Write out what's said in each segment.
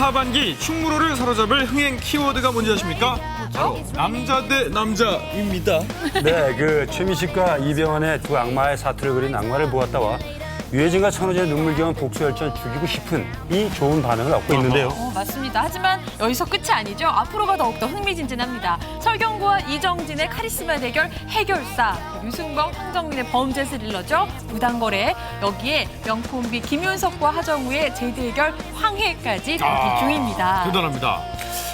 하반기 충무로를 사로잡을 흥행 키워드가 뭔지 아십니까? 바로 남자 대 남자입니다. 네, 그 최민식과 이병헌의 두 악마의 사투를 그린 악마를 보았다와 유해진과 천호진의 눈물겨운 복수열전 죽이고 싶은 이 좋은 반응을 얻고 있는데요. 맞습니다. 하지만 여기서 끝이 아니죠. 앞으로가 더욱더 흥미진진합니다. 설경구와 이정진의 카리스마 대결 해결사, 유승범, 황정민의 범죄 스릴러죠. 무단거래, 여기에 명콤비 김윤석과 하정우의 재대결 황해까지 대기 중입니다. 대단합니다.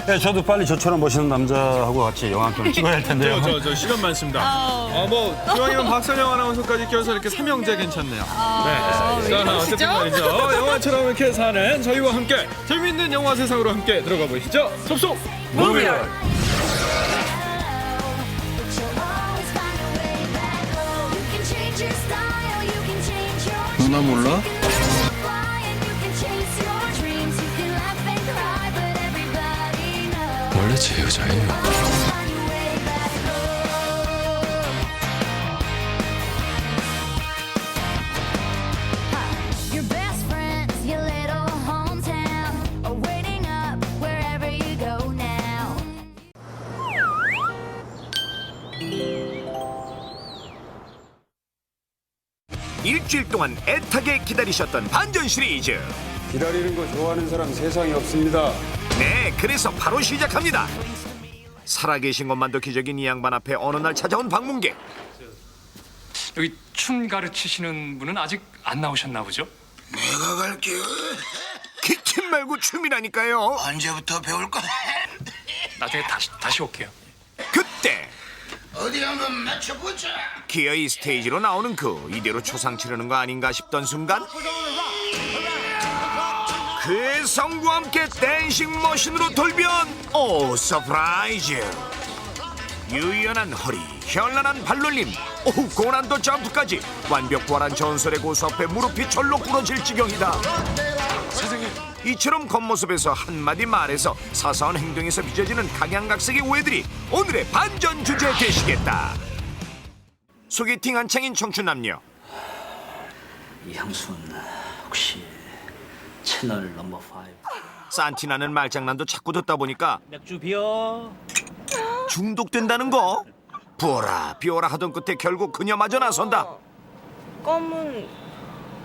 네, 저도 빨리 저처럼 멋있는 남자하고 같이 영화 한 편을 찍어야 할 텐데요. 저 시간 많습니다. 기왕이면 박선영 아나운서까지 껴서 이렇게 삼형제 괜찮네요. 네. 자, 어쨌든 말이죠. 영화처럼 이렇게 사는 저희와 함께 재미있는 영화 세상으로 함께 들어가 보시죠. 섭속 무비얼. 누나 몰라? 원래 제 여자예요. 일주일 동안 애타게 기다리셨던 반전 시리즈. 기다리는 거 좋아하는 사람 세상에 없습니다. 네, 그래서 바로 시작합니다. 살아계신 것만도 기적인 이 양반 앞에 어느 날 찾아온 방문객. 여기 춤 가르치시는 분은 아직 안 나오셨나 보죠? 내가 갈게요. 기침 말고 춤이라니까요. 언제부터 배울 거야? 나중에 다시 올게요. 그때 어디 한번 맞춰보자. 기어이 스테이지로 나오는 이대로 초상 치르는 거 아닌가 싶던 순간 그의 성과 함께 댄싱 머신으로 돌변. 오, 서프라이즈. 유연한 허리, 현란한 발놀림, 고난도 점프까지 완벽 부활한 전설의 고수 앞에 무릎이 절로 부러질 지경이다. 이처럼 겉모습에서 한마디 말에서 사소한 행동에서 빚어지는 각양각색의 오해들이 오늘의 반전 주제 되시겠다. 소개팅 한창인 청춘 남녀. 이향순 혹시 채널 넘버 5 산티나는 말장난도 자꾸 듣다 보니까 맥주 비어 중독된다는 거. 비워라 하던 끝에 결국 그녀마저 나선다. 껌은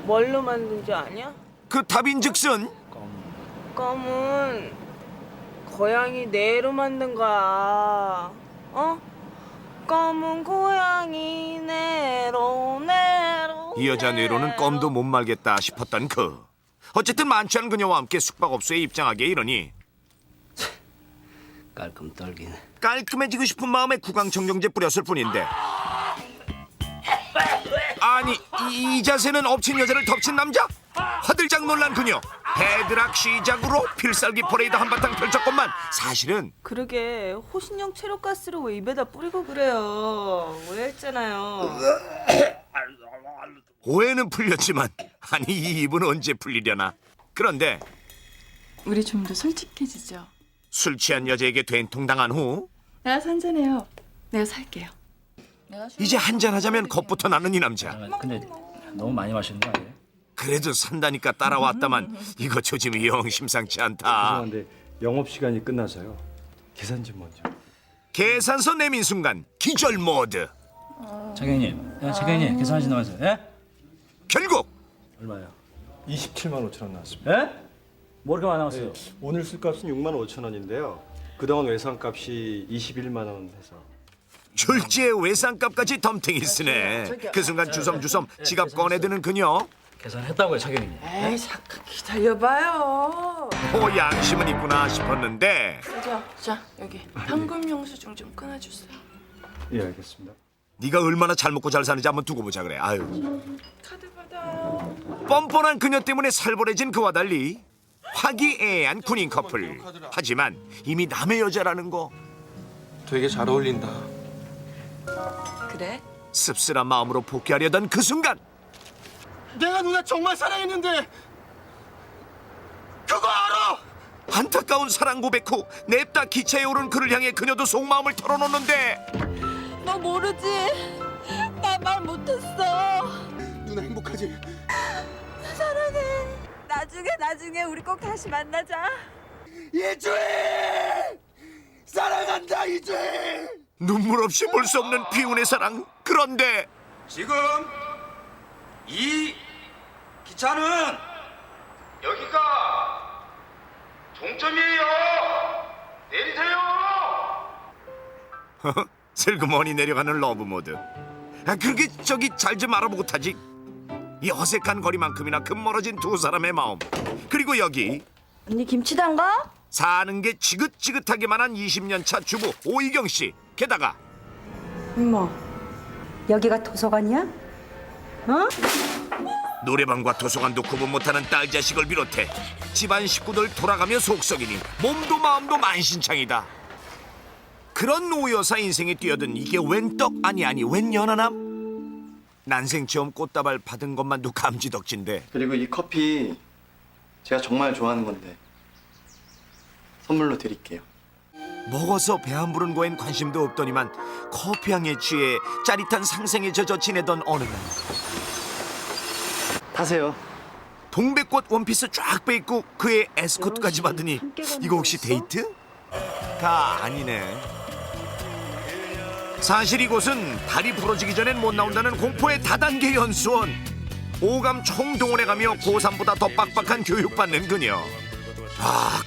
뭘로 만든지 아냐? 그 답인즉슨 껌은 고양이 뇌로 만든 거야. 어? 껌은 고양이 뇌로. 이 여자 뇌로는 껌도 못 말겠다 싶었던 어쨌든 많지 않은 그녀와 함께 숙박업소에 입장하게 이르니 깔끔 떨긴. 깔끔해지고 싶은 마음에 구강청정제 뿌렸을 뿐인데 아니 이 자세는 엎친 여자를 덮친 남자? 화들짝 놀란 그녀. 헤드락 시작으로 필살기 퍼레이드 한바탕 펼쳤건만 사실은 그러게 호신용 체로가스를 왜 입에다 뿌리고 그래요. 오해했잖아요. 오해는 풀렸지만 아니 이 입은 언제 풀리려나. 그런데 우리 좀 더 솔직해지죠. 술 취한 여자에게 된통당한 후 내가 산잔해요. 내가 살게요. 이제 한잔하자면 겁부터 나는 이 남자. 근데 너무 많이 마시는 거 아니에요? 그래도 산다니까 따라왔다만 이거 조짐이 영 심상치 않다. 죄송한데 영업시간이 끝나서요. 계산 좀 먼저. 계산서 내민 순간 기절 모드. 차경님 계산하신다고 해서 예? 결국 얼마야? 27만 5천 원 나왔습니다. 예? 뭐 이렇게 많이 나왔어요? 오늘 술값은 6만 5천 원인데요. 그동안 외상값이 21만 원 해서. 졸지에 외상값까지 덤탱이 쓰네. 그 순간 주섬주섬 지갑 꺼내드는 그녀. 계산했다고요, 차경님. 에이 잠깐 기다려봐요. 양심은 있구나 싶었는데 자 여기 현금 영수증 좀 끊어주세요. 예, 알겠습니다. 네가 얼마나 잘 먹고 잘 사는지 한번 두고 보자 그래. 아유. 카드 받아. 뻔뻔한 그녀 때문에 살벌해진 그와 달리 화기애애한 군인 커플. 하지만 이미 남의 여자라는 거. 되게 잘 어울린다. 그래? 씁쓸한 마음으로 복귀하려던 그 순간 내가 누나 정말 사랑했는데 그거 알아? 안타까운 사랑 고백 후 냅다 기차에 오른 그를 향해 그녀도 속마음을 털어놓는데 너 모르지? 나 말 못했어. 누나 행복하지? 사랑해. 나중에 우리 꼭 다시 만나자. 이주희! 사랑한다, 이주희! 눈물 없이 볼 수 없는 비운의 사랑. 그런데 지금 이 기차는 여기가 종점이에요. 내리세요. 슬그머니 내려가는 러브 모드. 그렇게 저기 잘 좀 알아보고 타지. 이 어색한 거리만큼이나 금멀어진 두 사람의 마음. 그리고 여기 언니 김치 담가? 사는 게 지긋지긋하기만 한 20년 차 주부 오희경 씨. 게다가 엄마, 여기가 도서관이야? 어? 노래방과 도서관도 구분 못하는 딸 자식을 비롯해 집안 식구들 돌아가며 속썩이니 몸도 마음도 만신창이다. 그런 노여사 인생에 뛰어든 이게 웬 떡 아니 웬 연하남? 난생 처음 꽃다발 받은 것만도 감지덕진데. 그리고 이 커피 제가 정말 좋아하는 건데 선물로 드릴게요. 먹어서 배 안 부른 거엔 관심도 없더니만 커피향에 취해 짜릿한 상생에 젖어 지내던 어느 날 타세요. 동백꽃 원피스 쫙 빼입고 그의 에스코트까지 받으니 이거 혹시 데이트? 가 아니네. 사실 이곳은 다리 부러지기 전엔 못 나온다는 공포의 다단계 연수원. 오감 총동원해가며 고3보다 더 빡빡한 교육받는 그녀.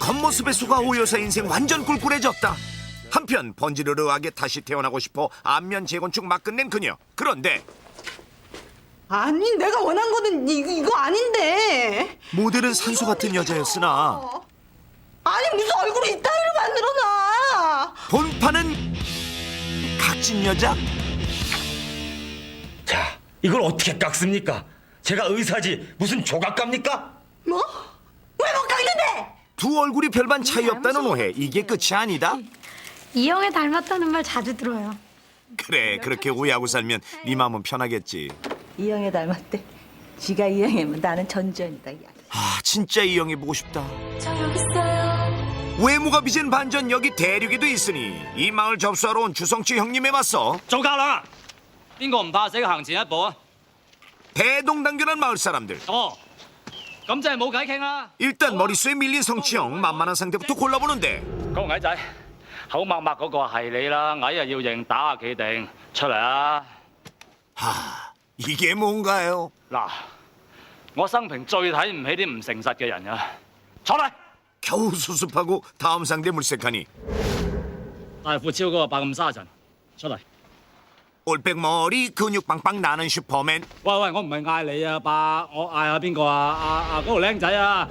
겉모습의 수가 오여사 인생 완전 꿀꿀해졌다. 한편 번지르르하게 다시 태어나고 싶어 안면 재건축 막 끝낸 그녀. 그런데 아니, 내가 원한 거는 이거 아닌데. 모델은 산소 같은 여자였으나 아니, 무슨 얼굴을 이따위로 만들어놔. 본판은 각진 여자? 자, 이걸 어떻게 깎습니까? 제가 의사지 무슨 조각갑니까? 뭐? 왜 못 깎는데? 두 얼굴이 별반 차이 없다는 오해. 이게 끝이 아니다? 이영애 닮았다는 말 자주 들어요. 그래, 그렇게 오해하고 살면 네 마음은 편하겠지. 이영애 닮았대. 지가 이영애면 나는 전지현이다. 진짜 이영애 보고 싶다. 외모가 빚은 반전 여기 대륙에도 있으니 이 마을 접수하러 온 주성치 형님에 맞서 做家啦，邊個唔怕死行前一步啊？ 대동단결한 마을 사람들. 哦，咁真係冇偈傾啦。 일단 머릿수에 밀린 성치형 만만한 상대부터 골라보는데 嗰個矮仔，口默默嗰個係你啦，矮啊要認，打下企定，出嚟啊！ 이게 뭔가요? 嗱，我生平最睇唔起啲唔誠實嘅人啊！坐嚟。 겨우 수습하고 다음 상대 물색하니 大富超嗰個白咁沙塵，出嚟。 올백머리 근육 빵빵 나는 슈퍼맨. 喂，我唔係嗌你啊，伯，我嗌下邊個啊？嗰個僆仔啊，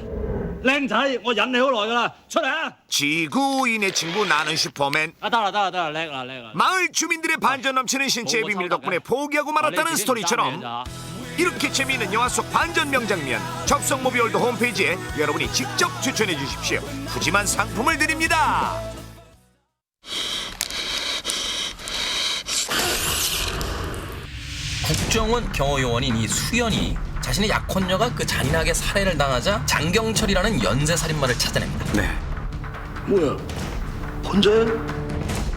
僆仔，我忍你好耐噶啦，出嚟啊！ 지구인의 친구 나는 슈퍼맨. 得啦，叻啦。 마을 주민들의 반전 넘치는 신체의 비밀 덕분에 포기하고 말았다는 스토리처럼 이렇게 재미있는 영화 속 반전 명장면 접속 모비월드 홈페이지에 여러분이 직접 추천해 주십시오. 푸짐한 상품을 드립니다. 국정원 경호요원인 이 수연이 자신의 약혼녀가 그 잔인하게 살해를 당하자 장경철이라는 연쇄살인마를 찾아냅니다. 네. 뭐야? 혼자야?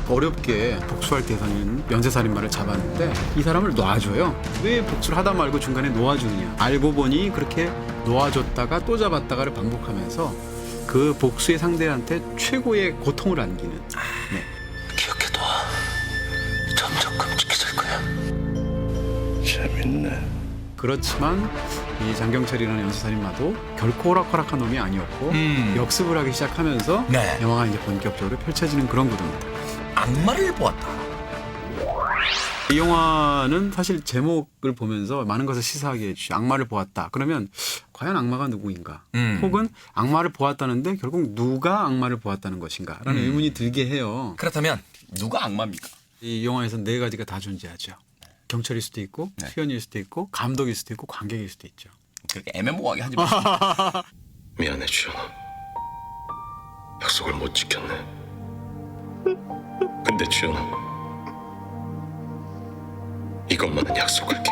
어렵게 복수할 대상인 연쇄살인마를 잡았는데 이 사람을 놔줘요. 왜 복수를 하다 말고 중간에 놓아주느냐. 알고 보니 그렇게 놓아줬다가 또 잡았다가를 반복하면서 그 복수의 상대한테 최고의 고통을 안기는. 네. 기억해둬. 점점 끔찍해질 거야. 재밌네. 그렇지만 이 장경철이라는 연쇄살인마도 결코 호락호락한 놈이 아니었고 역습을 하기 시작하면서 네. 영화가 이제 본격적으로 펼쳐지는 그런 구도입니다. 악마를 보았다. 이 영화는 사실 제목을 보면서 많은 것을 시사하게 해주죠. 악마를 보았다. 그러면 과연 악마가 누구인가? 혹은 악마를 보았다는데 결국 누가 악마를 보았다는 것인가? 라는 의문이 들게 해요. 그렇다면 누가 악마입니까? 이 영화에서는 네 가지가 다 존재하죠. 경찰일 수도 있고 수연일 수도 있고 감독일 수도 있고 관객일 수도 있죠. 그렇게 애매모호하게 하지 마시고. 미안해, 주연아. 약속을 못 지켰네. 근데 주연아, 이것만은 약속할게.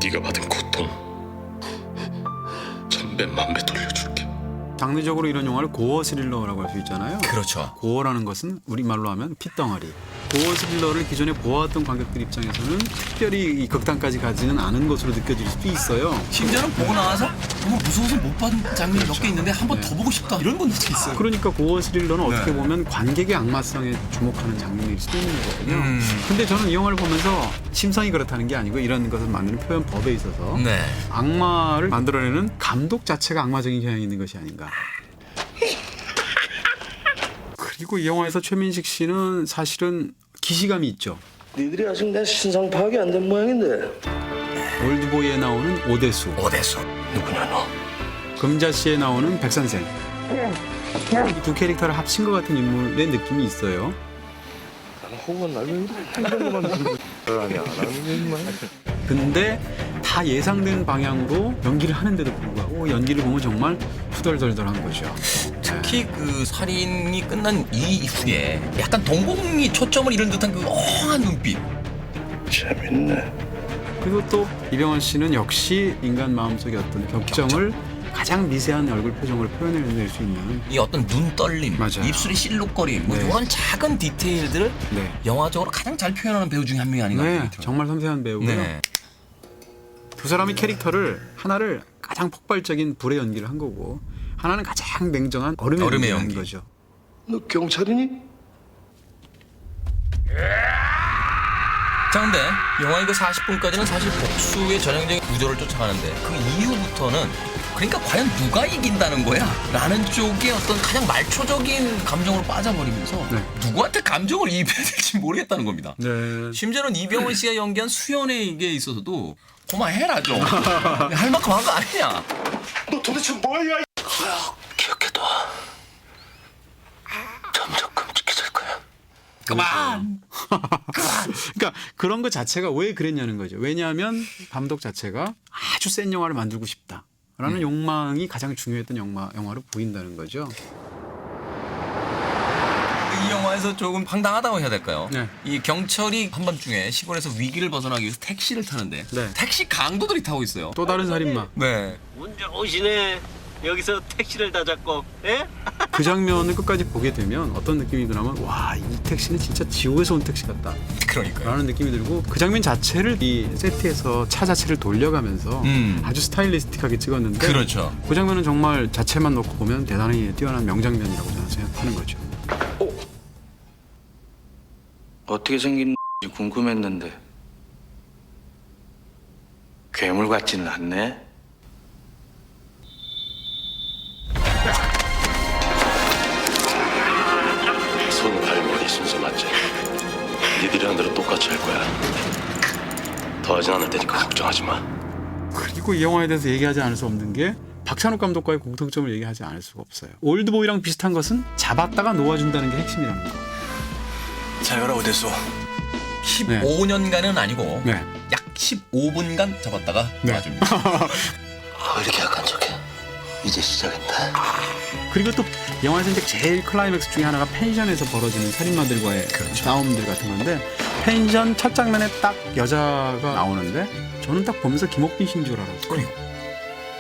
네가 받은 고통 1000배, 1000배 돌려줄게. 장르적으로 이런 영화를 고어 스릴러라고 할 수 있잖아요. 그렇죠. 고어라는 것은 우리말로 하면 핏덩어리. 고어 스릴러를 기존에 보아왔던 관객들 입장에서는 특별히 이 극단까지 가지는 않은 것으로 느껴질 수도 있어요. 심지어는 보고 나와서 너무 무서워서 못 본 장면이 몇 개 있는데 한 번 더 보고 싶다 이런 분들도 있어요. 그러니까 고어 스릴러는 어떻게 네. 보면 관객의 악마성에 주목하는 장면일 수도 있는 거거든요. 근데 저는 이 영화를 보면서 심성이 그렇다는 게 아니고 이런 것을 만드는 표현법에 있어서 네. 악마를 만들어내는 감독 자체가 악마적인 경향이 있는 것이 아닌가. 그리고 이 영화에서 최민식 씨는 사실은 기시감이 있죠. 니들이 아직 내 신상 파악이 안 된 모양인데. 올드보이에 나오는 오대수, 누구냐 너? 금자씨에 나오는 백선생. 이 두 캐릭터를 합친 것 같은 인물의 느낌이 있어요. 나는 호구가 날왜 이런 것만 들고 아니야. 나는 근데 다 예상된 방향으로 연기를 하는데도 불구하고 연기를 보면 정말 후덜덜덜한 거죠. 특히 그 살인이 끝난 이후에 약간 동공이 초점을 잃은 듯한 그 엉한 눈빛. 재밌네. 그리고 또 이병헌 씨는 역시 인간 마음속의 어떤 격정을 가장 미세한 얼굴 표정으로 표현해낼 수 있는 이 어떤 눈 떨림, 맞아요. 입술의 실룩거림, 뭐 네. 이런 작은 디테일들을 네. 영화적으로 가장 잘 표현하는 배우 중에 한 명이 아닌가 네, 생각이 들어요. 정말 섬세한 배우고요. 네. 두 사람의 캐릭터를 하나를 가장 폭발적인 불의 연기를 한 거고 하나는 가장 냉정한 얼음의 연기를 한 거죠. 너 경찰이니? 자, 근데 영화의 그 40분까지는 사실 복수의 전형적인 구조를 쫓아가는데 그 이후부터는 그러니까 과연 누가 이긴다는 거야? 라는 쪽의 어떤 가장 말초적인 감정으로 빠져버리면서 네. 누구한테 감정을 이입해야 될지 모르겠다는 겁니다. 네. 심지어는 이병헌 씨가 연기한 수연의 게 있어서도 그만해라 좀. 할 만큼 한 거 아니냐? 너 도대체 뭐야? 기억해둬. 점점 끔찍해질 거야. 그만! 그러니까 그런 것 자체가 왜 그랬냐는 거죠. 왜냐하면 감독 자체가 아주 센 영화를 만들고 싶다라는 욕망이 가장 중요했던 영화로 보인다는 거죠. 이 영화에서 조금 황당하다고 해야 될까요? 네. 이 경찰이 한밤중에 시골에서 위기를 벗어나기 위해서 택시를 타는데 네. 택시 강도들이 타고 있어요. 또 다른 살인마. 네. 운전 오시네. 여기서 택시를 다 잡고, 예? 그 장면을 끝까지 보게 되면 어떤 느낌이 드냐면 와, 이 택시는 진짜 지옥에서 온 택시 같다 그러니까요. 라는 느낌이 들고 그 장면 자체를 이 세트에서 차 자체를 돌려가면서 아주 스타일리스틱하게 찍었는데 그렇죠. 그 장면은 정말 자체만 놓고 보면 대단히 뛰어난 명장면이라고 저는 생각하는 거죠. 어떻게 생긴지 궁금했는데 괴물 같지는 않네. 손, 발, 머리 순서 맞지? 니들이 한 대로 똑같이 할 거야. 더 하진 않을 테니까 걱정하지 마. 그리고 이 영화에 대해서 얘기하지 않을 수 없는 게 박찬욱 감독과의 공통점을 얘기하지 않을 수가 없어요. 올드보이랑 비슷한 것은 잡았다가 놓아준다는 게 핵심이라는 거. 잘 가라 오대수. 15년간은 아니고 네. 약 15분간 잡았다가 놔줍니다. 왜 이렇게 약한 척해? 이제 시작인데. 그리고 또 영화에서 이제 제일 클라이맥스 중에 하나가 펜션에서 벌어지는 살인마들과의 싸움들 같은 건데 펜션 첫 장면에 딱 여자가 나오는데 저는 딱 보면서 김옥빈 씨인 줄 알았어요.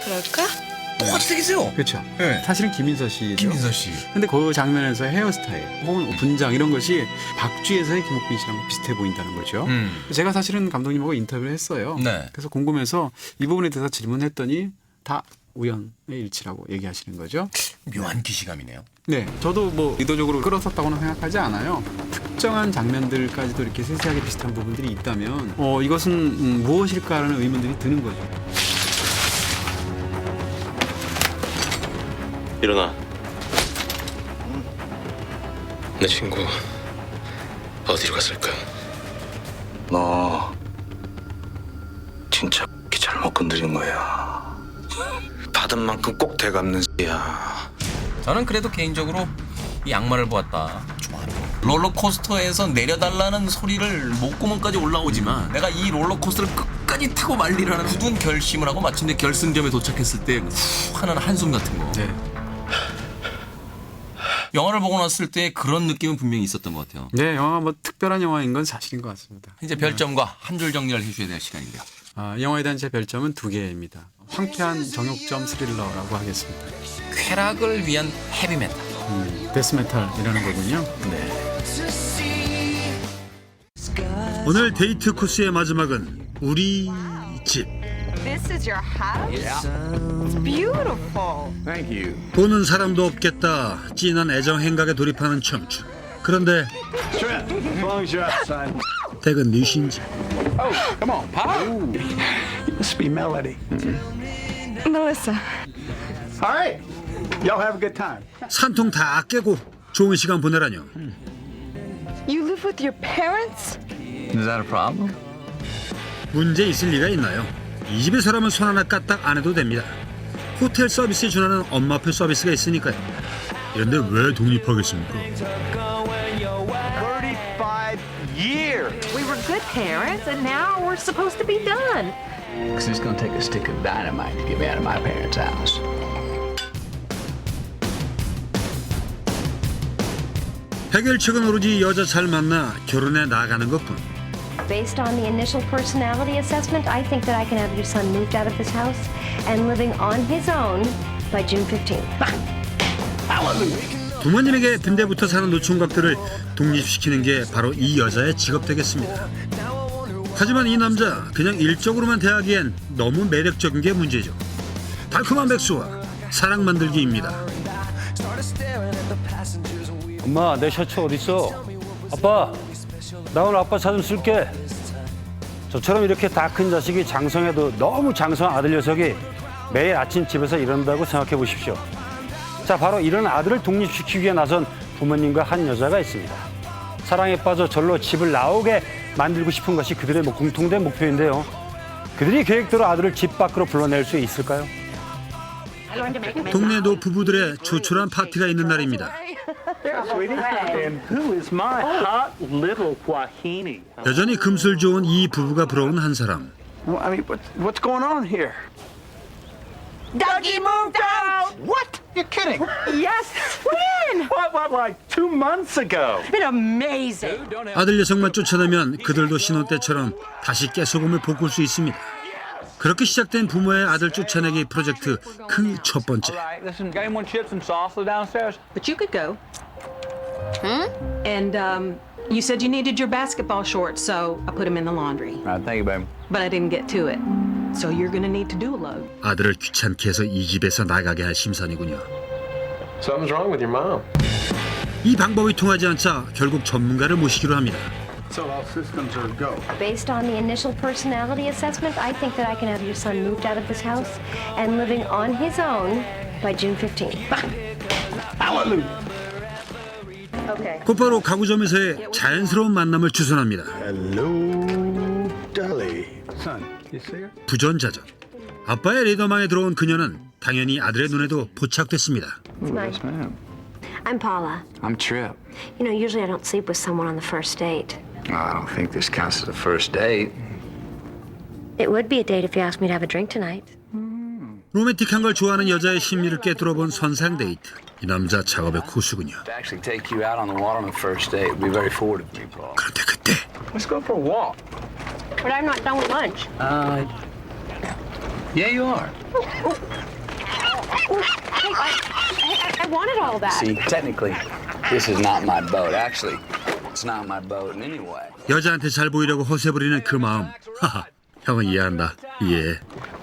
그럴까? 똑같이 생겼어요. 그렇죠. 네. 사실은 김인서 씨죠. 김인서 씨. 근데 그 장면에서 헤어스타일 혹은 분장 이런 것이 박쥐에서의 김옥빈 씨랑 비슷해 보인다는 거죠. 제가 사실은 감독님하고 인터뷰를 했어요. 네. 그래서 궁금해서 이 부분에 대해서 질문했더니 다 우연의 일치라고 얘기하시는 거죠. 묘한 기시감이네요. 네, 저도 뭐 의도적으로 끌었었다고는 생각하지 않아요. 특정한 장면들까지도 이렇게 세세하게 비슷한 부분들이 있다면 이것은 무엇일까라는 의문들이 드는 거죠. 일어나. 내 친구 어디로 갔을까? 너 진짜 잘못 건드린 거야. 받은 만큼 꼭 되갚는 야. 저는 그래도 개인적으로 이 악마를 보았다. 좋아합니다. 롤러코스터에서 내려달라는 소리를 목구멍까지 올라오지만 내가 이 롤러코스터를 끝까지 타고 말리라는 굳은 결심을 하고 마침내 결승점에 도착했을 때 후 하는 한숨 같은 거. 네. 영화를 보고 났을 때 그런 느낌은 분명히 있었던 것 같아요. 네, 영화가 뭐 특별한 영화인 건 사실인 것 같습니다. 이제 별점과 한 줄 정리를 해주셔야 될 시간인데요. 영화에 대한 제 별점은 2개입니다. 황폐한 정육점 스릴러라고 하겠습니다. 쾌락을 위한 헤비메탈. 데스메탈이라는 거군요. 네. 오늘 데이트 코스의 마지막은 우리 집. This is your house? It's beautiful. Thank you. 보는 사람도 없겠다. 진한 애정 행각에 돌입하는 청춘. 그런데 Trent, as long as you're outside. 댁은 뉘신지. Oh, come on, Pop. You must be Melody. Melissa. All right. Y'all have a good time. 산통 다 깨고 좋은 시간 보내라뇨. You live with your parents? Is that a problem? 문제 있을 리가 있나요? 이 집에서라면 손 하나 까딱 안 해도 됩니다. 호텔 서비스에 준하는 엄마표 서비스가 있으니까요. 그런데 왜 독립하겠습니까? 35 years. We were good parents and now we're supposed to be done. Because it's going to take a stick of dynamite to get me out of my parents' house. 해결책은 오로지 여자 잘 만나 결혼해 나가는 것뿐. Based on the initial personality assessment, I think that I can have your son moved out of this house and living on his own by June 15th. 부모님에게 빈대부터 사는 노총각들을 독립시키는 게 바로 이 여자의 직업 되겠습니다. 하지만 이 남자 그냥 일적으로만 대하기엔 너무 매력적인 게 문제죠. 달콤한 백수와 사랑 만들기입니다. 엄마, 내 셔츠 어딨어? 아빠, 나 오늘 아빠 차 좀 쓸게. 저처럼 이렇게 다 큰 자식이 장성해도 너무 장성한 아들 녀석이 매일 아침 집에서 이런다고 생각해 보십시오. 자, 바로 이런 아들을 독립시키기 위해 나선 부모님과 한 여자가 있습니다. 사랑에 빠져 절로 집을 나오게 만들고 싶은 것이 그들의 공통된 목표인데요. 그들이 계획대로 아들을 집 밖으로 불러낼 수 있을까요? 동네 노부부들의 조촐한 파티가 있는 날입니다. 여전히 금술 좋은 이 부부가 부러운 한 사람. Well, I mean, what's going on here? Dougie moved out! What? You're kidding? Yes! When? What, like 2 months ago? It's been amazing. 아들 녀석만 쫓아내면 그들도 신혼 때처럼 다시 깨소금을 볶을 수 있습니다. 그렇게 시작된 부모의 아들 쫓아내기 프로젝트 그 첫 번째. Listen, got anyone chips and salsa downstairs? But you could go. And you said you needed your basketball shorts, so I put them in the laundry. All right, thank you, baby. But I didn't get to it. So you're gonna need to do a load. 아들을 귀찮게 해서 이 집에서 나가게 할 심산이군요. Something's wrong with your mom. 이 방법이 통하지 않자 결국 전문가를 모시기로 합니다. So all systems are go. Based on the initial personality assessment, I think that I can have your son moved out of this house and living on his own by June 15th. Hallelujah. Okay. 곧바로 가구점에서의 자연스러운 만남을 주선합니다. Hello, Dolly. Son, you see her? 부전자전. 아빠의 리더망에 들어온 그녀는 당연히 아들의 눈에도 포착됐습니다. Yes, ma'am. I'm Paula. I'm Trip. You know, usually I don't sleep with someone on the first date. I don't think this counts as a first date. It would be a date if you asked me to have a drink tonight. 로맨틱한 걸 좋아하는 여자의 심리를 깨뚫어본 선상 데이트. 이 남자 작업의 고수군요. To actually take you out on the water on the first date would be very forward of me, Paul. 그런데 그때 Let's go for a walk. But I'm not done with lunch. Yeah, you are. I wanted all that. See, technically, this is not my boat. Actually, it's not my boat in any way. 여자한테 잘 보이려고 허세 부리는 그 마음. 하하, 형은 이해한다. 이해해.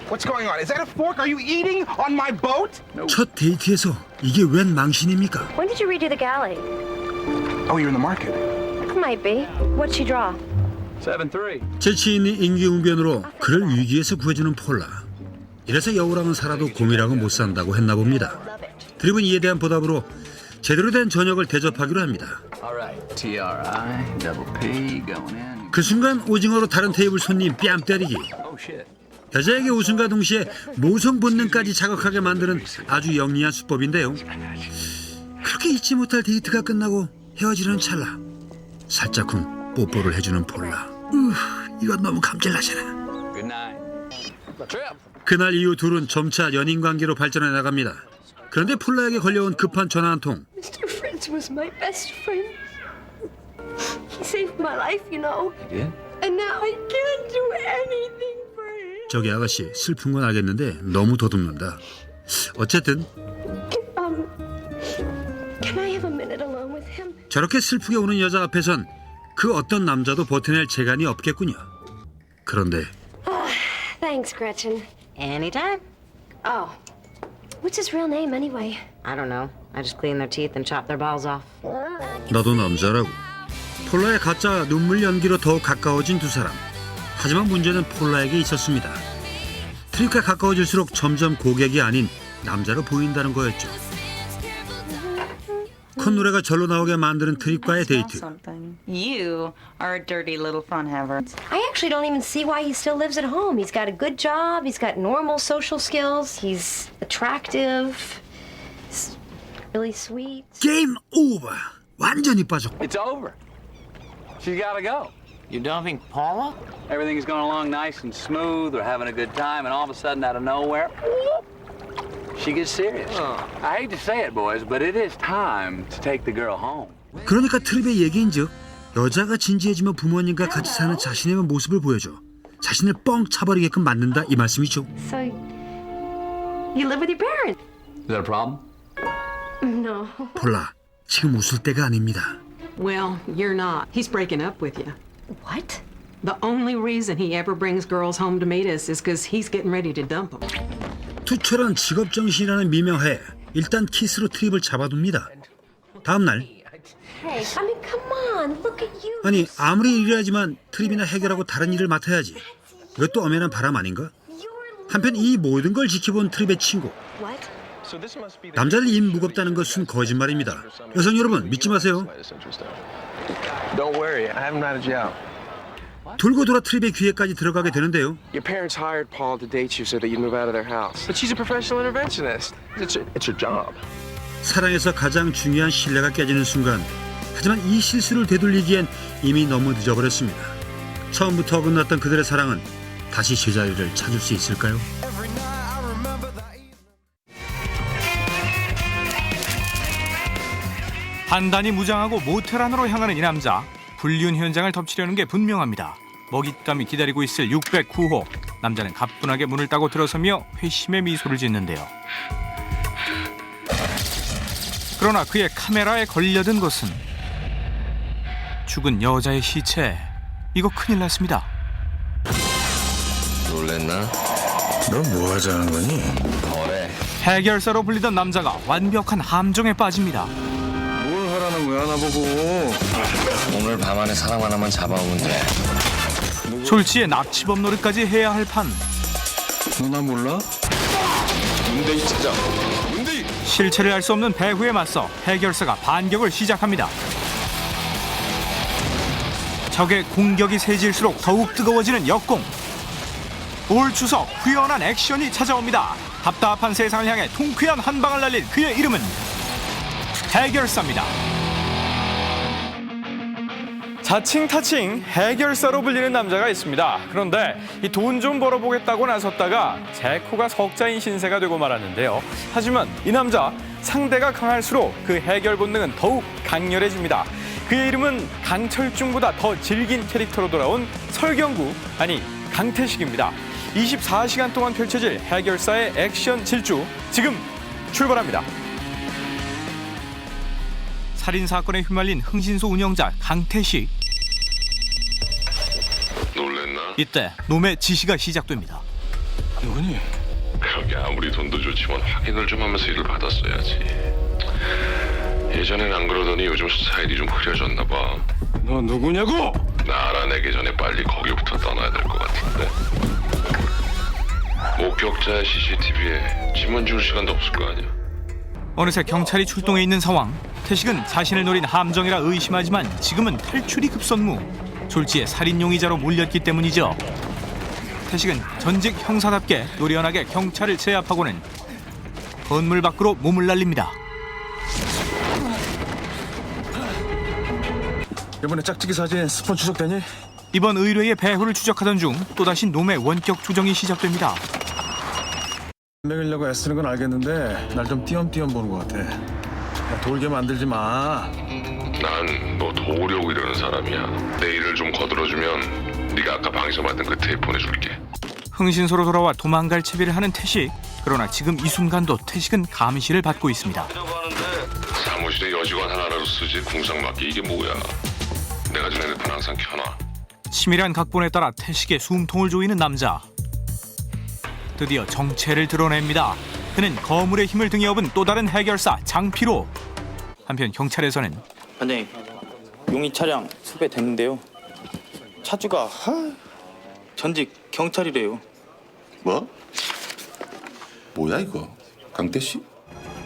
What's going on? Is that a fork? Are you eating on my boat? 첫 데이트에서 이게 웬 망신입니까? When did you redo the galley? Oh, you're in the market. Might be. What'd she draw? 7-3. 재치 있는 임기응변으로 그를 위기에서 구해주는 폴라. 이래서 여우랑은 살아도 곰이랑은 못 산다고 했나 봅니다. 드립은 이에 대한 보답으로 제대로 된 저녁을 대접하기로 합니다. All right. TRI, double P, going in. 그 순간 오징어로 다른 테이블 손님 뺨 때리기. Oh, shit. 여자에게 웃음과 동시에 모성 본능까지 자극하게 만드는 아주 영리한 수법인데요. 그렇게 잊지 못할 데이트가 끝나고 헤어지는 찰나 살짝쿵 뽀뽀를 해주는 폴라. 이건 너무 감질나잖아. Good night. Trip. 그날 이후 둘은 점차 연인 관계로 발전해 나갑니다. 그런데 폴라에게 걸려온 급한 전화 한 통. Mr. Fritz was my best friend. He saved my life, you know. Yeah? And now I can't do anything for him. 저기 아가씨 슬픈 건 알겠는데 너무 도둑는다. 어쨌든 Can I have a minute alone with him? 저렇게 슬프게 우는 여자 앞에선 그 어떤 남자도 버텨낼 재간이 없겠군요. 그런데 Thanks, Gretchen. Anytime. Oh, what's his real name anyway? I don't know. I just clean their teeth and chop their balls off. 너도 남자라고. 폴라의 가짜 눈물 연기로 더욱 가까워진 두 사람. 하지만 문제는 폴라에게 있었습니다. 트립과 가까워질수록 점점 고객이 아닌 남자로 보인다는 거였죠. 콧노래가 절로 나오게 만드는 트립과의 데이트. You are a dirty little fun haver. I actually don't even see why he still lives at home. He's got a good job. He's got normal social skills. He's attractive. He's really sweet. 게임 오버. 완전히 빠졌고. It's over. She's gotta go. You dumping Paula? Everything's going along nice and smooth. We're having a good time, and all of a sudden, out of nowhere, she gets serious. I hate to say it, boys, but it is time to take the girl home. 그러니까 트립의 얘기인즉 여자가 진지해지면 부모님과 같이 사는 자신의 모습을 보여줘. 자신을 뻥 차버리게끔 만든다 이 말씀이죠. So, you live with your parents? Is that a problem? No. 폴라, 지금 웃을 때가 아닙니다. Well, you're not. He's breaking up with you. What? The only reason he ever brings girls home to meet us is because he's getting ready to dump them. 투철한 직업정신이라는 미명하에 일단 키스로 트립을 잡아둡니다. 다음 날 Hey, I mean, come on. Look at you. 아니 아무리 일이라지만 트립이나 해결하고 다른 일을 맡아야지. 이것도 엄연한 바람 아닌가? 한편 이 모든 걸 지켜본 트립의 친구. What? 남자를 입 무겁다는 것은 거짓말입니다. 여성 여러분 믿지 마세요. Don't worry, I haven't ratted you out. 돌고 돌아 트립의 귀에까지 들어가게 되는데요. Your parents hired Paul to date you so that you'd move out of their house. But she's a professional interventionist. It's her job. 사랑에서 가장 중요한 신뢰가 깨지는 순간. 하지만 이 실수를 되돌리기엔 이미 너무 늦어버렸습니다. 처음부터 어긋났던 그들의 사랑은 다시 제자리를 찾을 수 있을까요? 판단이 무장하고 모텔 안으로 향하는 이 남자. 불륜 현장을 덮치려는 게 분명합니다. 먹잇감이 기다리고 있을 609호. 남자는 가뿐하게 문을 따고 들어서며 회심의 미소를 짓는데요. 그러나 그의 카메라에 걸려든 것은 죽은 여자의 시체. 이거 큰일 났습니다. 놀랬나? 넌 뭐 하자는 거니? 거래. 해결사로 불리던 남자가 완벽한 함정에 빠집니다. 뭘 하라는 거야 나보고. 오늘 밤 안에 사람 하나만 잡아오면 돼. 졸지에 납치범 노릇까지 해야 할 판. 너 나 몰라? 문대희 찾아. 문대희. 실체를 알 수 없는 배후에 맞서 해결사가 반격을 시작합니다. 적의 공격이 세질수록 더욱 뜨거워지는 역공. 올 추석 후연한 액션이 찾아옵니다. 답답한 세상을 향해 통쾌한 한 방을 날린 그의 이름은 해결사입니다. 자칭 타칭 해결사로 불리는 남자가 있습니다. 그런데 이 돈 좀 벌어보겠다고 나섰다가 제 코가 석자인 신세가 되고 말았는데요. 하지만 이 남자 상대가 강할수록 그 해결 본능은 더욱 강렬해집니다. 그의 이름은 강철중보다 더 질긴 캐릭터로 돌아온 설경구, 아니 강태식입니다. 24시간 동안 펼쳐질 해결사의 액션 질주, 지금 출발합니다. 살인사건에 휘말린 흥신소 운영자 강태식. 놀랬나? 이때 놈의 지시가 시작됩니다. 누구니? 그러게 아무리 돈도 좋지만 확인을 좀 하면서 일을 받았어야지. 예전엔 안 그러더니 요즘 스타일이 좀 흐려졌나 봐. 너 누구냐고? 나 알아내기 전에 빨리 거기부터 떠나야 될 것 같은데. 목격자의 CCTV에 지문 줄 시간도 없을 거 아니야. 어느새 경찰이 출동해 있는 상황. 태식은 자신을 노린 함정이라 의심하지만 지금은 탈출이 급선무. 졸지에 살인 용의자로 몰렸기 때문이죠. 태식은 전직 형사답게 노련하게 경찰을 제압하고는 건물 밖으로 몸을 날립니다. 이번에 짝짓기 사진 스폰 추적되니? 이번 의뢰의 배후를 추적하던 중 또다시 놈의 원격 조정이 시작됩니다. 먹이려고 애쓰는 건 알겠는데 날 좀 띄엄띄엄 보는 것 같아. 야, 돌게 만들지 마. 난 너 도우려고 이러는 사람이야. 내 일을 좀 거들어주면 네가 아까 방에서 만든 그 테이프 보내줄게. 흥신소로 돌아와 도망갈 채비를 하는 태식. 그러나 지금 이 순간도 태식은 감시를 받고 있습니다. 사무실에 여직원 하나라도 쓰지 궁상맞기 이게 뭐야. 내가 준 핸드폰 항상 켜놔. 치밀한 각본에 따라 태식의 숨통을 조이는 남자. 드디어 정체를 드러냅니다. 그는 거물의 힘을 등에 업은 또 다른 해결사 장피로. 한편 경찰에서는 반장님, 용의 차량 수배됐는데요. 차주가 전직 경찰이래요. 뭐? 뭐야 이거? 강태씨?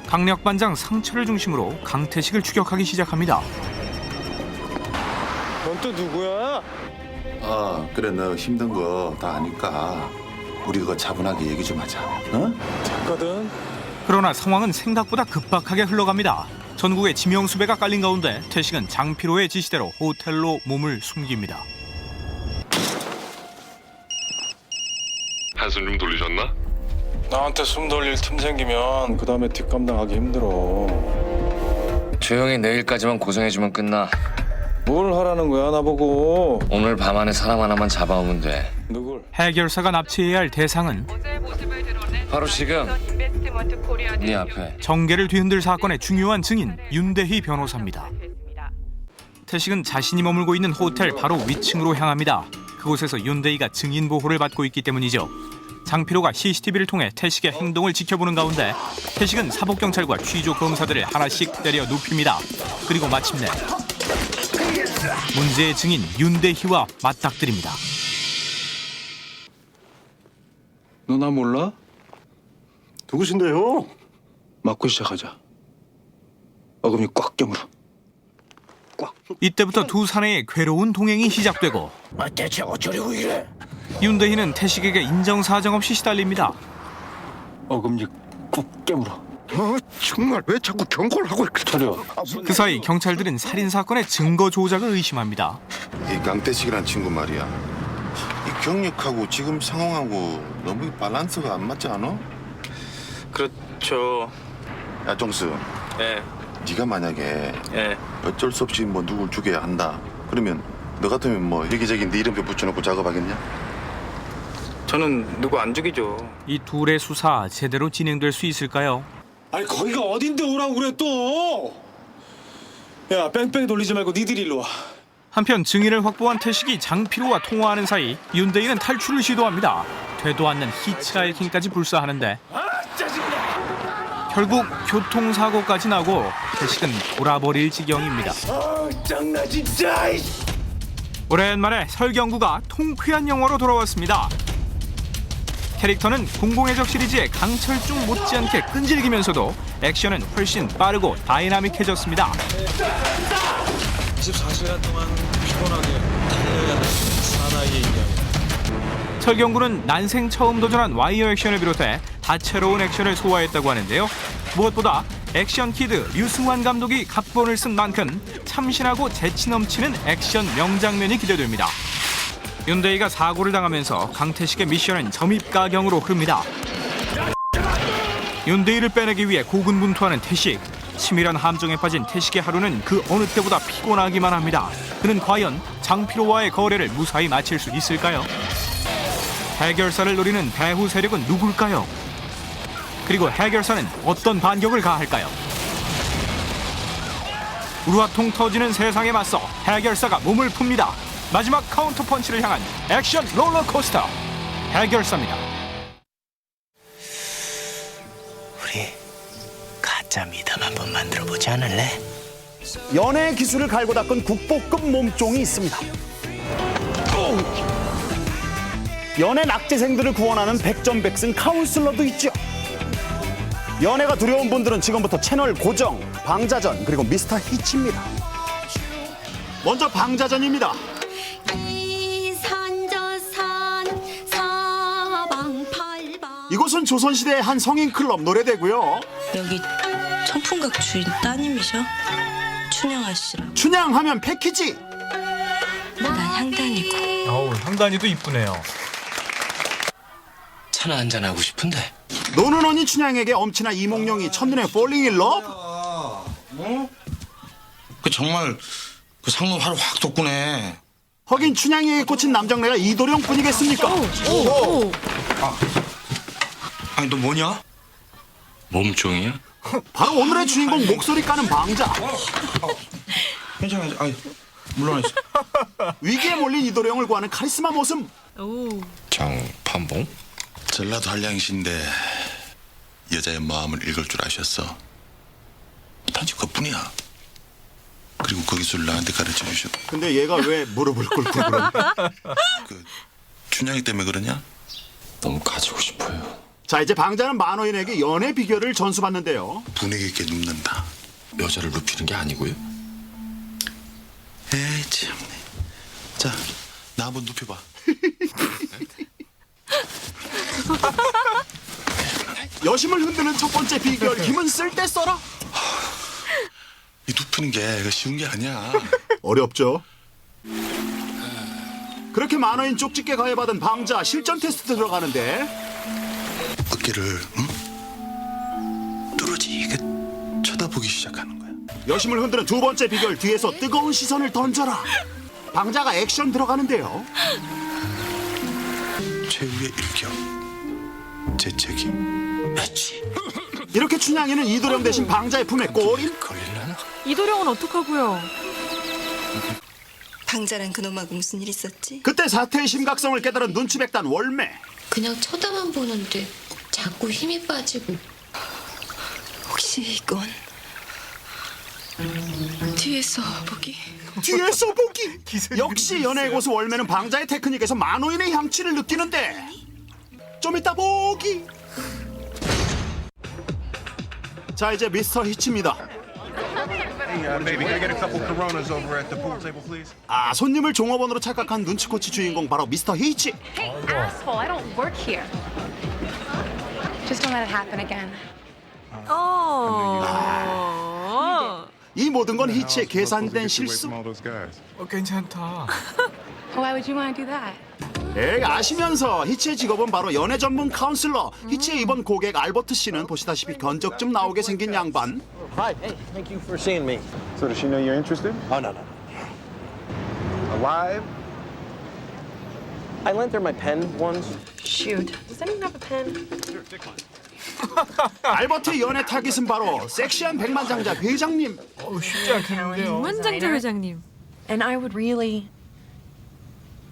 강력반장 상철을 중심으로 강태식을 추격하기 시작합니다. 넌 또 누구야? 아 그래 너 힘든 거 다 아니까 우리 그거 차분하게 얘기 좀 하자. 어? 됐거든. 그러나 상황은 생각보다 급박하게 흘러갑니다. 전국에 지명수배가 깔린 가운데 태식은 장피로의 지시대로 호텔로 몸을 숨깁니다. 한숨 좀 돌리셨나? 나한테 숨 돌릴 틈 생기면 그 다음에 뒷감당하기 힘들어. 조용히 내일까지만 고생해주면 끝나. 뭘 하라는 거야 나보고. 오늘 밤 안에 사람 하나만 잡아오면 돼. 누굴? 해결사가 납치해야 할 대상은 바로 지금 네 앞에. 정계를 뒤흔들 사건의 중요한 증인 윤대희 변호사입니다. 태식은 자신이 머물고 있는 호텔 바로 위층으로 향합니다. 그곳에서 윤대희가 증인 보호를 받고 있기 때문이죠. 장피로가 CCTV를 통해 태식의 행동을 지켜보는 가운데 태식은 사복경찰과 취조 검사들을 하나씩 때려 눕힙니다. 그리고 마침내 문제의 증인 윤대희와 맞닥뜨립니다. 너 나 몰라? 누구신데요? 맞고 시작하자. 어금니 꽉 깨물어. 이때부터 두 사내의 괴로운 동행이 시작되고 대체 어쩌려고 이래? 윤대희는 태식에게 인정사정 없이 시달립니다. 어금니 꾹 깨물어. 정말 왜 자꾸 경고를 하고 이렇게 차려. 그 사이 경찰들은 살인사건의 증거 조작을 의심합니다. 이 강태식이란 친구 말이야. 이 경력하고 지금 상황하고 너무 밸런스가 안 맞지 않아? 그렇죠. 야 정수. 예. 네가 만약에 예. 어쩔 수 없이 뭐 누굴 죽여야 한다. 그러면 너 같으면 뭐 여기저기 네 이름표 붙여놓고 작업하겠냐? 저는 누구 안 죽이죠. 이 둘의 수사 제대로 진행될 수 있을까요? 아니 거기가 어딘데 오라고 그래 또. 야 뺑뺑이 돌리지 말고 니들이 일로 와. 한편 증인을 확보한 태식이 장피로와 통화하는 사이 윤대희는 탈출을 시도합니다. 되도 않는 히치하이킹까지 불사하는데 결국 교통사고까지 나고 태식은 돌아버릴 지경입니다. 짱나 진짜. 오랜만에 설경구가 통쾌한 영화로 돌아왔습니다. 캐릭터는 공공의 적 시리즈의 강철중 못지않게 끈질기면서도 액션은 훨씬 빠르고 다이나믹해졌습니다. 24시간 동안 피곤하게 달려야 하는 사나이의 인간이다. 설경구는 난생 처음 도전한 와이어 액션을 비롯해 다채로운 액션을 소화했다고 하는데요. 무엇보다 액션 키드 유승환 감독이 각본을 쓴 만큼 참신하고 재치 넘치는 액션 명장면이 기대됩니다. 윤대희가 사고를 당하면서 강태식의 미션은 점입가경으로 흐릅니다. 윤대희를 빼내기 위해 고군분투하는 태식. 치밀한 함정에 빠진 태식의 하루는 그 어느 때보다 피곤하기만 합니다. 그는 과연 장피로와의 거래를 무사히 마칠 수 있을까요? 해결사를 노리는 배후 세력은 누굴까요? 그리고 해결사는 어떤 반격을 가할까요? 우루와통 터지는 세상에 맞서 해결사가 몸을 풉니다. 마지막 카운터 펀치를 향한 액션 롤러코스터 해결사입니다. 우리 가짜 미담 한번 만들어보지 않을래? 연애 기술을 갈고 닦은 국보급 몸종이 있습니다. 연애 낙제생들을 구원하는 백전백승 카운슬러도 있죠. 연애가 두려운 분들은 지금부터 채널 고정, 방자전 그리고 미스터 히치입니다. 먼저 방자전입니다. 이곳은 조선시대의 한 성인클럽 노래대고요. 여기 청풍각 주인 따님이셔? 춘향 아씨랑. 춘향하면 패키지. 난 향단이고. 어우, 향단이도 이쁘네요. 차나 한잔 하고 싶은데. 노는 언니 춘향에게 엄친아 이몽룡이 첫눈에 폴링 인 러브? 그 정말 그 상놈 화를 확 돋구네. 허긴 춘향이에게 꽂힌 남정네가 이도령뿐이겠습니까? 아니 너 뭐냐? 몸종이야? 바로 오늘의 주인공 목소리 까는 방자. 괜찮아. 아니 물론이죠. 위기에 몰린 이도령을 구하는 카리스마 모습. 장판봉? 전라도 한량시인데 여자의 마음을 읽을 줄 아셨어. 단지 그뿐이야. 그리고 그 기술을 나한테 가르쳐 주셨고. 근데 얘가 왜 무릎을 꿇고 그러냐? 춘향이 때문에 그러냐? 너무 가지고 싶어요. 자, 이제 방자는 만호인에게 연애 비결을 전수받는데요. 분위기 있게 눕는다. 여자를 눕히는 게 아니고요? 에이 참네. 자, 나 한번 눕혀봐. 여심을 흔드는 첫 번째 비결, 힘은 쓸 때 써라. 이 눕히는 게 쉬운 게 아니야. 어렵죠. 그렇게 만호인 쪽집게 가해받은 방자, 실전 테스트 들어가는데 어깨를 뚫어지게 쳐다보기 시작하는 거야. 여심을 흔드는 두 번째 비결, 뒤에서 뜨거운 시선을 던져라. 방자가 액션 들어가는데요. 최후의 일격, 제 책임. 이렇게 춘향이는 이도령 대신 방자의 품에 꼬린. 이도령은 어떡하고요? 방자랑 그놈하고 무슨 일 있었지? 그때 사태의 심각성을 깨달은 눈치백단 월매. 그냥 쳐다만 보는데 자꾸 힘이 빠지고. 혹시 이건 뒤에서 보기? 뒤에서 보기. 역시 연애의 고수 월매는 방자의 테크닉에서 만호인의 향취를 느끼는데 좀 이따 보기. 자, 이제 미스터 히치입니다. 아, 손님을 종업원으로 착각한 눈치코치 주인공 바로 미스터 히치. Hey, asshole! I don't work here. Just don't let it happen again. 이 모든 건 히치의 계산된 실수. 괜찮다. Why would you want to do that? 에이, 아시면서. 히치의 직업은 바로 연애 전문 카운슬러. 히치의 이번 고객 알버트 씨는 보시다시피 견적 좀 나오게 생긴 양반. Hi, hey, thank you for seeing me. So does she know you're interested? Oh, no. Alive? I lent her my pen once. Shoot. Does anyone have a pen? 알버트의 연애 타깃은 바로 섹시한 백만장자 회장님. 쉽지 않겠는데요. 백만장자 회장님. And I would really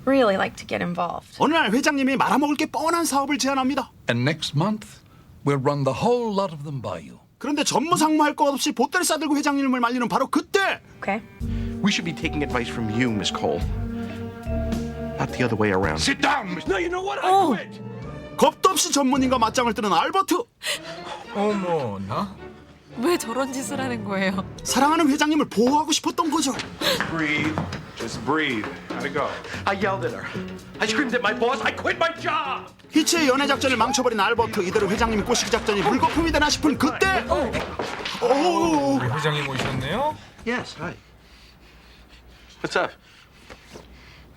like to get involved. 어느 날 회장님이 말아먹을 게 뻔한 사업을 제안합니다. And next month, we'll run the whole lot of them by you. 그런데 전무상무할 것 없이 보따리 싸들고 회장님을 말리는 바로 그때. Okay. We should be taking advice from you, Miss Cole. Not the other way around. Sit down, Miss. No, you know what? I quit. 겁도 없이 전문인과 맞짱을 뜨는 알버트. 어머나. 왜 저런 짓을 하는 거예요? 사랑하는 회장님을 보호하고 싶었던 거죠. Breathe. Just breathe. How'd it go? I yelled at her. I screamed at my boss. I quit my job. 히치의 연애 작전을 망쳐버린 알버트. 이대로 회장님 꼬시기 작전이 물거품이 되나 싶은 그때. 오. 회장님 오셨네요. Yes. Hi. What's up?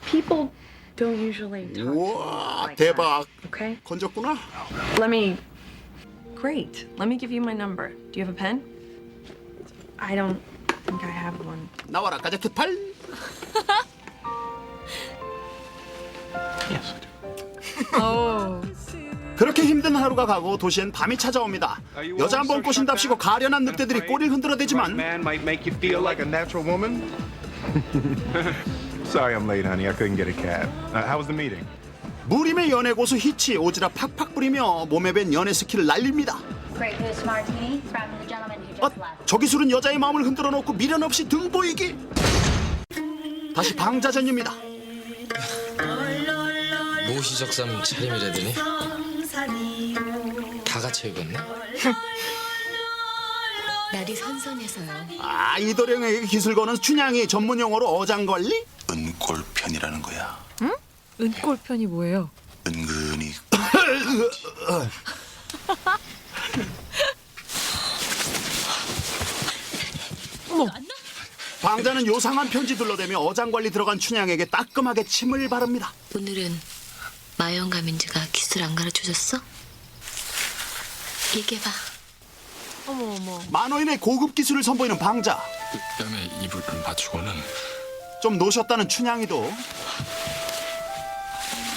People don't usually talk 우와, like 대박. that. Okay. 건졌구나. Great. Let me give you my number. Do you have a pen? I don't think I have one. 나와라 가제트 팔. Yes, I do. 그렇게 힘든 하루가 가고 도시엔 밤이 찾아옵니다. 여자 한 번 꼬신답시고 가련한 늑대들이 꼬리를 흔들어대지만 Man might make you feel like a natural woman. Sorry I'm late, honey. I couldn't get a cab. How was the meeting? 무림의 연애 고수 히치 오지랖 팍팍 뿌리며 몸에 밴 연애 스킬을 날립니다. Great Goose Martini from the gentleman who just left. 저 기술은 여자의 마음을 흔들어 놓고 미련 없이 등 보이기. 다시 방자전입니다. 모시적삼 차림이라더니 다 같이 입었네. 날이 선선해서요. 아, 이도령에게 기술 거는 춘향이 전문 용어로 어장관리? 은골편이라는 거야. 응? 은골편이 뭐예요? 은근히. 어머. 방자는 요상한 편지 둘러대며 어장관리 들어간 춘향에게 따끔하게 침을 바릅니다. 오늘은 마영감인지가 기술 안 가르쳐줬어? 얘기해봐. 어머. 만호인의 고급 기술을 선보이는 방자. 뺨에 이불을 맞추고는 좀 노셨다는 춘향이도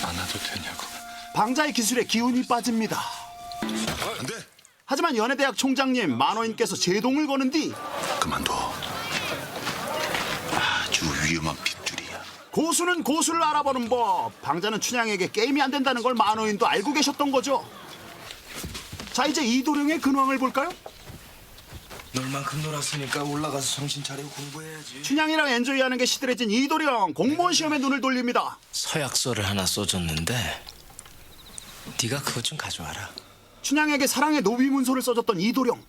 안아도 되냐고. 방자의 기술에 기운이 빠집니다. 안 돼. 하지만 연예대학 총장님 만호인께서 제동을 거는 뒤 그만둬. 아주 위험한 핏줄이야. 고수는 고수를 알아보는 법. 방자는 춘향에게 게임이 안 된다는 걸 만호인도 알고 계셨던 거죠. 자, 이제 이도령의 근황을 볼까요? 놀 만큼 놀았으니까 올라가서 정신 차리고 공부해야지. 춘향이랑 엔조이하는 게 시들해진 이도령. 공무원 시험에 눈을 돌립니다. 서약서를 하나 써줬는데 네가 그것 좀 가져와라. 춘향에게 사랑의 노비 문서를 써줬던 이도령.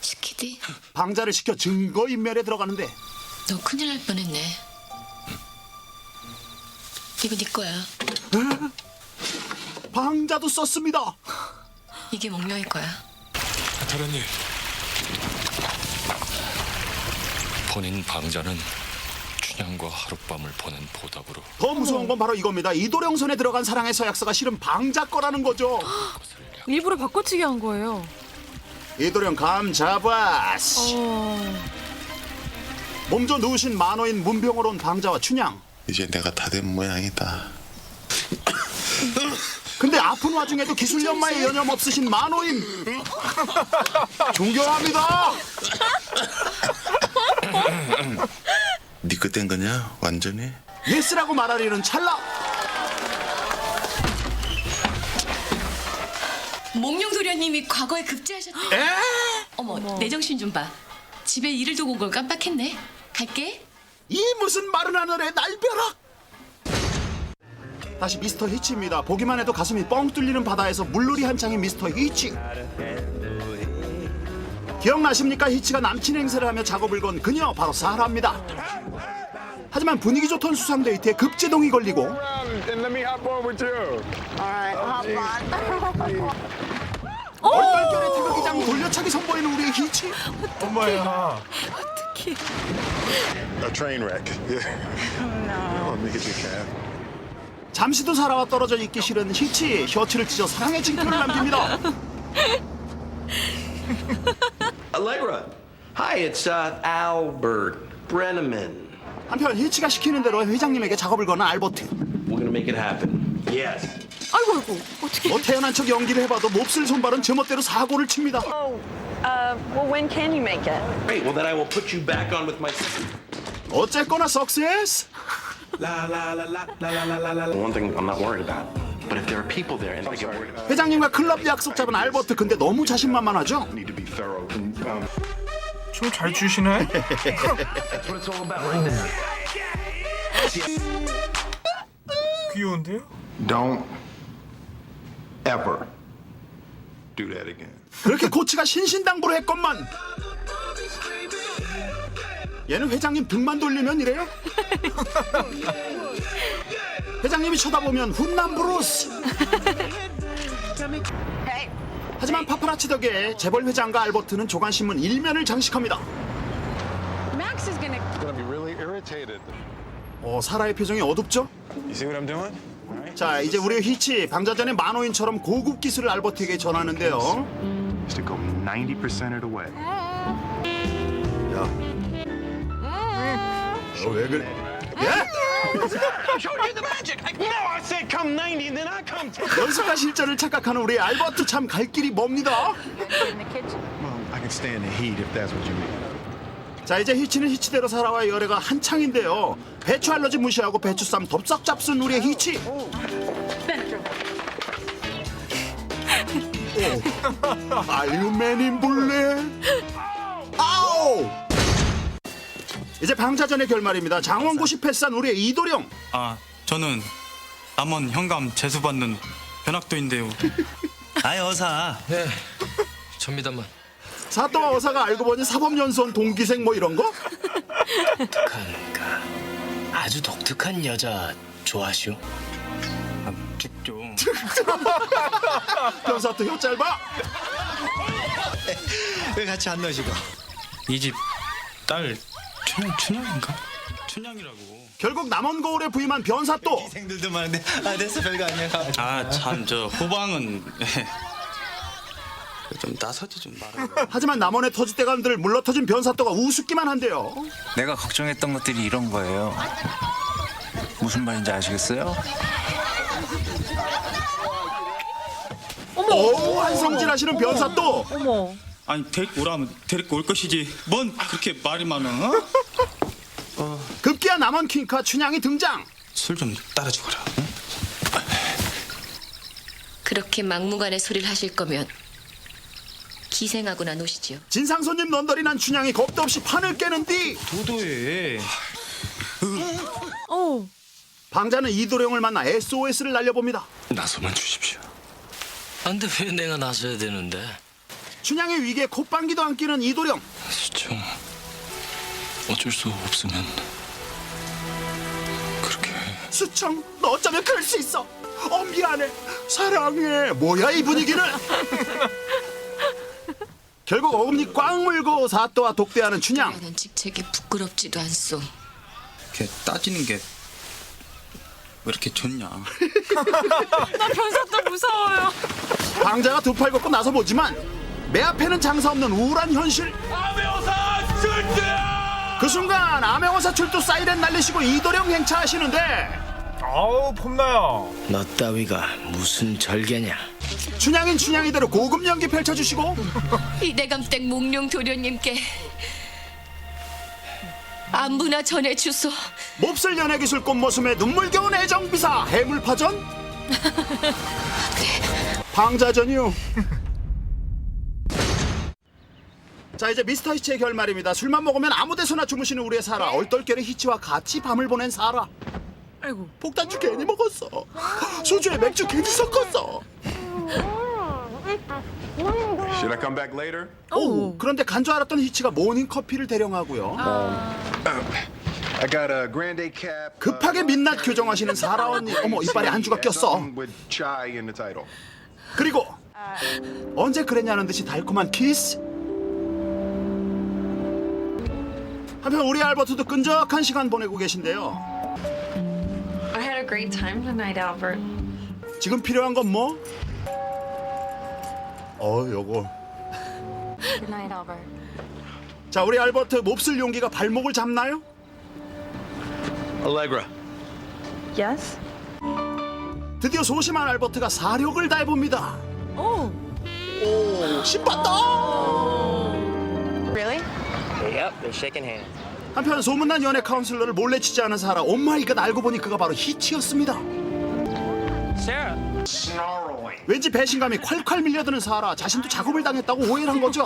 시키디? 방자를 시켜 증거인멸에 들어가는데 너 큰일 날 뻔했네. 이거 네 거야. 방자도 썼습니다. 이게 몽룡이 거야. 대련님. 본인 방자는 춘향과 하룻밤을 보낸 보답으로 더 무서운 건 바로 이겁니다. 이도령 손에 들어간 사랑의 서약서가 실은 방자 거라는 거죠. 일부러 바꿔치기 한 거예요. 이도령 감 잡았어. 몸져 누우신 만호인 문병으로 온 방자와 춘향. 이제 내가 다 된 모양이다. 근데 아픈 와중에도 기술 연마에 여념 없으신 만호인. 존경합니다. 네 그땐 거냐? 완전히? 예스라고 말하려는 찰나. 몽룡 도련님이 과거에 급제하셨대. 어머, 내 정신 좀 봐. 집에 일을 두고 온 걸 깜빡했네. 갈게. 이 무슨 마른 하늘의 날벼락. 다시 미스터 히치입니다. 보기만 해도 가슴이 뻥 뚫리는 바다에서 물놀이 한창인 미스터 히치. 기억나십니까? 히치가 남친 행세를 하며 작업을 건 그녀 바로 사라입니다. 하지만 분위기 좋던 수상 데이트에 급제동이 걸리고 얼떨결에 태극기장 돌려차기 선보이는 우리의 히치. 엄마야. 어떡해. A train wreck. Let me get you a cab. 잠시도 사라와 떨어져 있기 싫은 히치. 셔츠를 찢어 사랑의 징표를 남깁니다. Allegra. Hi, it's Albert Brenneman. 한편 히치가 시키는 대로 회장님에게 작업을 거는 알버트. We're gonna make it happen. Yes. 아이고 어떻게? 뭐 태어난 척 연기를 해봐도 몹쓸 손발은 제멋대로 사고를 칩니다. Well, when can you make it? Great. Well, then I will put you back on with my. 어쨌거나 석세스. One thing I'm not worried about. But if there are people there and I get worried about. 회장님과 클럽 약속 잡은 알버트. 근데 너무 자신만만하죠? 춤 잘 추시네. That's what it's all about right now. 귀여운데요? Don't ever do that again. 그렇게 코치가 신신당부를 했건만 얘는 회장님 등만 돌리면 이래요? 회장님이 쳐다보면 훈남 브루스. 하지만 파파라치 덕에 재벌 회장과 알버트는 조간신문 1면을 장식합니다. Max is gonna be really irritated. 사라의 표정이 어둡죠? You see what I'm doing? 자, 이제 우리 히치 방자전의 만호인처럼 고급 기술을 알버트에게 전하는데요. Is to go 90% of the way. 왜 그래? 예? I showed you the magic. No, I said come 90 and then I come 10. 연습과 실전을 착각하는 우리 알버트 참 갈 길이 멉니다. Well, I can stand the heat if that's what you mean. 자, 이제 히치는 히치대로 사라와의 열애가 한창인데요. 배추 알러지 무시하고 배추쌈 덥석 잡순 우리의 히치. 아유 맨인 블랙. 아우. 이제 방자전의 결말입니다. 장원고시 패스한 우리의 이도령. 저는 남원 현감 재수받는 변학도인데요. 어사. 네. 접니다만. 사또와 어사가 알고 보니 사법연수원 동기생 뭐 이런 거? 독특한가. 아주 독특한 여자 좋아하시오? 좀. 변사또 혀 짧아. 왜 같이 안 넣으시고? 이 집 딸 춘향인가? 춘향이라고. 결국 남원 거울에 부임한 변사또. 생들도 많은데 됐어 별거 아니야. 참 저 호방은 좀 나서지 좀 말아. 하지만 남원의 터줏대감들을 물러터진 변사또가 우습기만 한데요. 내가 걱정했던 것들이 이런 거예요. 무슨 말인지 아시겠어요? 오, 한성질하시는 변사또. 어머. 아니 데리고 오라면 데리고 올 것이지. 뭔 그렇게 말이 많아? 급기야 남원 퀸카 춘향이 등장. 술 좀 따라주거라. 응? 그렇게 막무가내 소리를 하실 거면 기생하고나 노시지요. 진상 손님 넌더리난 춘향이 겁도 없이 판을 깨는 뒤 도도해. 방자는 이도령을 만나 SOS를 날려봅니다. 나서만 주십시오. 안돼 왜 내가 나서야 되는데? 춘향의 위기에 콧방귀도 안 끼는 이도령. 수청 어쩔 수 없으면 그렇게 수청 너 어쩌면 그럴 수 있어. 미안해 사랑해. 뭐야 이 분위기는. 결국 어금니 꽉 물고 사또와 독대하는 춘향. 하는 직책이 부끄럽지도 않소. 이렇게 따지는 게 왜 이렇게 좋냐? 나 변사또 무서워요. 방자가 두 팔 걷고 나서 보지만 매 앞에는 장사 없는 우울한 현실. 암행어사 출두! 그 순간 암행어사 출두 사이렌 날리시고 이도령 행차하시는데 아우 폼나요. 너 따위가 무슨 절개냐? 춘향인 춘향이대로 고급 연기 펼쳐주시고 이대감댁 몽룡 도련님께 안부나 전해주소. 몹쓸 연예기술 꽃모습에 눈물겨운 애정비사 해물파전? 방자전이요. 자 이제 미스터 히치의 결말입니다. 술만 먹으면 아무 데서나 주무시는 우리의 사라. 얼떨결에 히치와 같이 밤을 보낸 사라. 아이고. 폭탄주 괜히 먹었어. 소주에 맥주 괜히 섞었어. Should I come back later? 그런데 간 줄 알았던 히치가 모닝커피를 대령하고요. I got a grande cap. 급하게 민낯 교정하시는 사라 언니. 어머 이빨에 안주가 꼈어. With chai in the title. 그리고 언제 그랬냐는 듯이 달콤한 키스. 한편 우리 알버트도 끈적한 시간 보내고 계신데요. I had a great time tonight, Albert. 지금 필요한 건 뭐? 요거. Good night, Albert. 자 우리 알버트 몹쓸 용기가 발목을 잡나요? Allegra. Yes? 드디어 소심한 알버트가 사력을 다해봅니다. 오, 신봤다. Really? Yep, they're shaking hands. 한편 소문난 연애 카운슬러를 몰래 취재하는 사라. 오마이갓 알고 보니 그가 바로 히치였습니다. Sarah. 왠지 배신감이 콸콸 밀려드는 사라. 자신도 작업을 당했다고 오해를 한 거죠.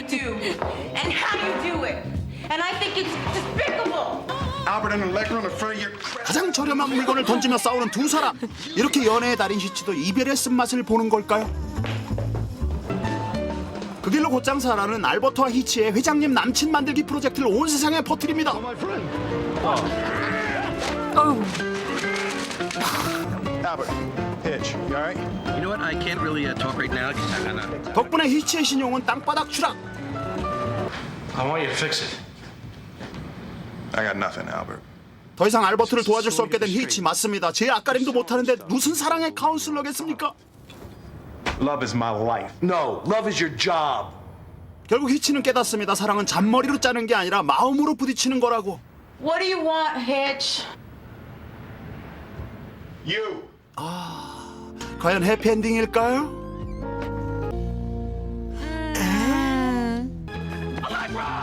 do and how you do it. And I think it's despicable. Albert and Allegra on the front of your. 가장 저렴한 물건을 던지며 싸우는 두 사람. 이렇게 연애의 달인 히치도 이별의 쓴맛을 보는 걸까요? 그 길로 곧장 사라는 알버트와 히치의 회장님 남친 만들기 프로젝트를 온 세상에 퍼뜨립니다. Albert, Hitch, you all right? You know what? I can't really talk right now because I'm gonna. 덕분에 히치의 신용은 땅바닥 추락. I want you to fix it. I got nothing, Albert. 더 이상 알버트를 도와줄 수 없게 된 히치 맞습니다. 제 앞가림도 못하는데 무슨 사랑의 카운슬러겠습니까? Love is my life. No, love is your job. 결국 히치는 깨닫습니다. 사랑은 잔머리로 짜는 게 아니라 마음으로 부딪히는 거라고. What do you want, Hitch? You. 과연 해피엔딩일까요?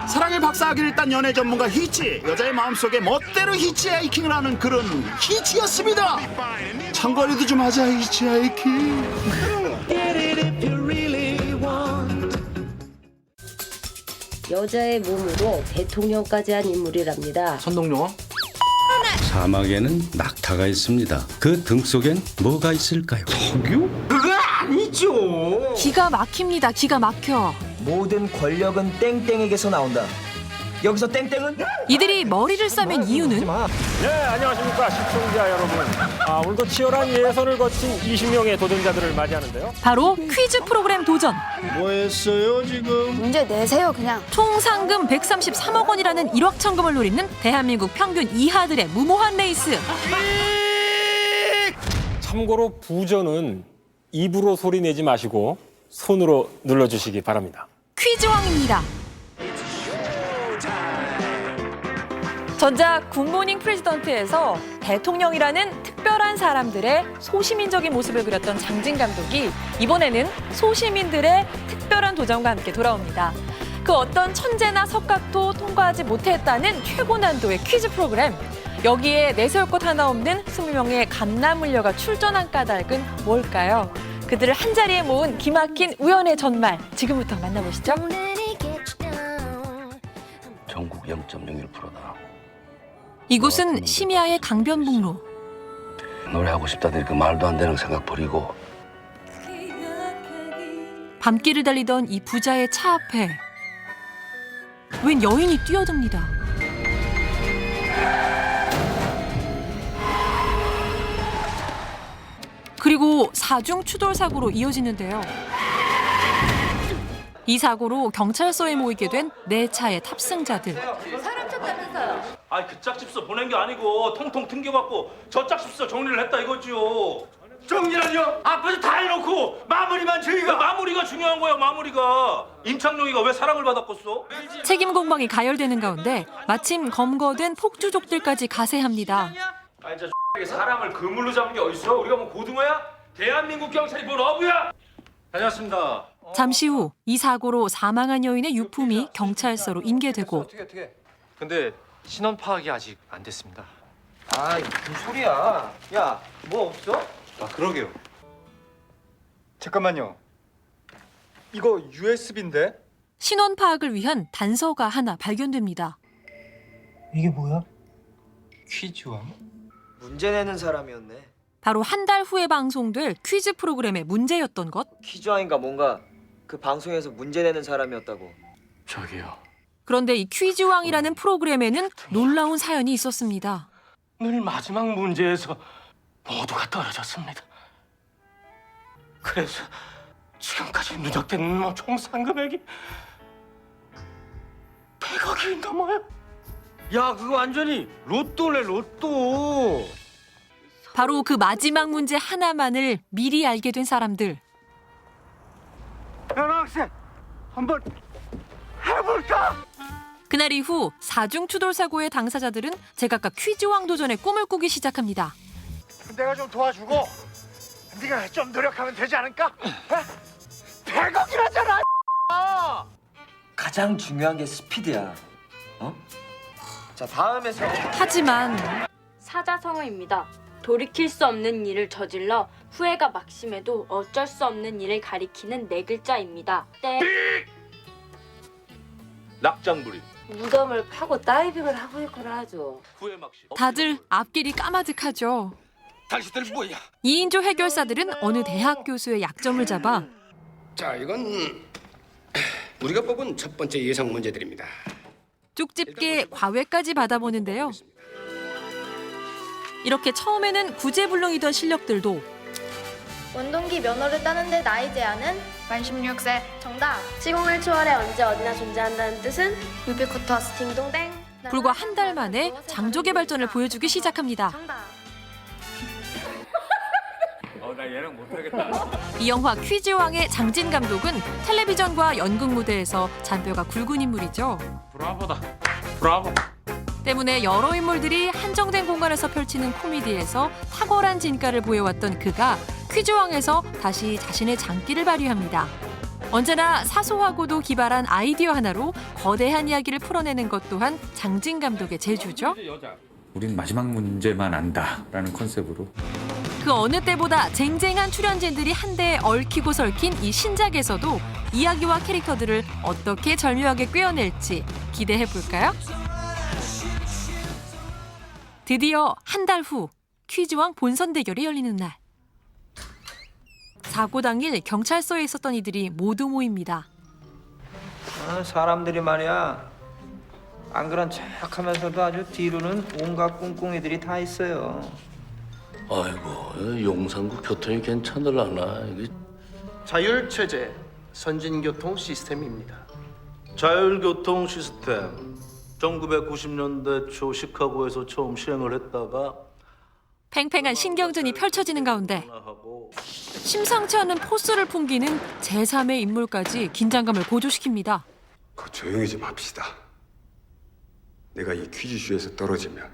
사랑의 박사학위를 딴 연애 전문가 히치. 여자의 마음속에 멋대로 히치하이킹을 하는 그런 히치였습니다. 장거리도 좀 하자 히치하이킹. 여자의 몸으로 대통령까지 한 인물이랍니다. 선동용어? 사막에는 낙타가 있습니다. 그 등 속엔 뭐가 있을까요? 석유? 그거 아니죠. 기가 막힙니다. 기가 막혀. 모든 권력은 땡땡에게서 나온다. 여기서 땡땡은? 이들이 머리를 싸맨 이유는? 네, 안녕하십니까 시청자 여러분. 오늘도 치열한 예선을 거친 20명의 도전자들을 맞이하는데요. 바로 퀴즈 프로그램 도전. 뭐 했어요 지금? 문제 내세요, 그냥. 총 상금 133억 원이라는 일확천금을 노리는 대한민국 평균 이하들의 무모한 레이스. 참고로 부전은 입으로 소리 내지 마시고 손으로 눌러주시기 바랍니다. 퀴즈왕입니다. 전작 굿모닝 프레지던트에서 대통령이라는 특별한 사람들의 소시민적인 모습을 그렸던 장진 감독이 이번에는 소시민들의 특별한 도전과 함께 돌아옵니다. 그 어떤 천재나 석각도 통과하지 못했다는 최고 난도의 퀴즈 프로그램. 여기에 내세울 것 하나 없는 20명의 감남물려가 출전한 까닭은 뭘까요? 그들을 한자리에 모은 기막힌 우연의 전말. 지금부터 만나보시죠. 전국 0.01%다. 이곳은 심야의 강변북로. 노래하고 싶다더니 그 말도 안 되는 생각 버리고 밤길을 달리던 이 부자의 차 앞에 웬 여인이 뛰어듭니다. 그리고 사중 추돌 사고로 이어지는데요. 이 사고로 경찰서에 모이게 된 네 차의 탑승자들. 사람 쳤다면서요? 아니 그 짝집서 보낸 게 아니고 통통 튕겨갖고 저 짝집서 정리를 했다 이거지요. 정리라뇨? 앞에서 다 해놓고 마무리만 저희가. 마무리가 중요한 거야. 마무리가. 임창룡이가 왜 사랑을 받았겠어? 책임 공방이 가열되는 가운데 마침 검거된 폭주족들까지 가세합니다. 아 진짜 사람을 그물로 잡는 게 어딨어? 우리가 뭐 고등어야? 대한민국 경찰이 뭔 어부야? 다녀왔습니다. 잠시 후 이 사고로 사망한 여인의 유품이 경찰서로 인계되고 근데 신원 파악이 아직 안 됐습니다. 아이 무슨 소리야. 야 뭐 없어? 아 그러게요. 잠깐만요. 이거 USB인데? 신원 파악을 위한 단서가 하나 발견됩니다. 이게 뭐야? 퀴즈왕? 문제 내는 사람이었네. 바로 한 달 후에 방송될 퀴즈 프로그램의 문제였던 것. 퀴즈왕인가 뭔가 그 방송에서 문제 내는 사람이었다고. 저기요. 그런데 이 퀴즈왕이라는 프로그램에는 놀라운 사연이 있었습니다. 늘 마지막 문제에서 모두가 떨어졌습니다. 그래서 지금까지 누적된 총 상금액이 100억이 넘어요. 야 그거 완전히 로또네 로또. 바로 그 마지막 문제 하나만을 미리 알게 된 사람들. 연아 학생 한번 해볼까? 그날 이후 사중 추돌 사고의 당사자들은 제각각 퀴즈왕 도전의 꿈을 꾸기 시작합니다. 내가 좀 도와주고 네가 좀 노력하면 되지 않을까? 100억이라잖아. 가장 중요한 게 스피드야. 자 다음에 하지만 사자성어입니다. 돌이킬 수 없는 일을 저질러 후회가 막심해도 어쩔 수 없는 일을 가리키는 네 글자입니다. 땡. 낙장불이. 무덤을 파고 다이빙을 하고 있구나 하죠. 후회 막심. 다들 앞길이 까마득하죠. 당신들 뭐야? 2인조 해결사들은 어느 대학 교수의 약점을 잡아 자, 이건 우리가 뽑은 첫 번째 예상 문제들입니다. 쪽집게 과외까지 받아보는데요. 이렇게 처음에는 구제불능이던 실력들도 원동기 면허를 따는데 나이 제한은 만 16세. 정답. 시공을 초월해 언제 어디나 존재한다는 뜻은 유비쿼터스 딩동댕. 불과 한 달 만에 장족의 발전을 보여주기 시작합니다. 나 얘랑 못하겠다. 이 영화 퀴즈왕의 장진 감독은 텔레비전과 연극 무대에서 잔뼈가 굵은 인물이죠. 브라보다. 브라보. 때문에 여러 인물들이 한정된 공간에서 펼치는 코미디에서 탁월한 진가를 보여왔던 그가 퀴즈왕에서 다시 자신의 장기를 발휘합니다. 언제나 사소하고도 기발한 아이디어 하나로 거대한 이야기를 풀어내는 것 또한 장진 감독의 재주죠. 우린 마지막 문제만 안다라는 컨셉으로. 그 어느 때보다 쟁쟁한 출연진들이 한데에 얽히고 설킨 이 신작에서도 이야기와 캐릭터들을 어떻게 절묘하게 꿰어낼지 기대해볼까요? 드디어 한 달 후 퀴즈왕 본선 대결이 열리는 날. 사고 당일 경찰서에 있었던 이들이 모두 모입니다. 사람들이 말이야. 안 그런 척하면서도 아주 뒤로는 온갖 꿍꿍이들이 다 있어요. 아이고, 용산구 교통이 괜찮을라나. 자율체제 선진교통 시스템입니다. 자율교통 시스템. 1990년대 초 시카고에서 처음 시행을 했다가 팽팽한 신경전이 펼쳐지는 가운데 심상치 않은 포스를 풍기는 제3의 인물까지 긴장감을 고조시킵니다. 조용히 좀 합시다. 내가 이 퀴즈쇼에서 떨어지면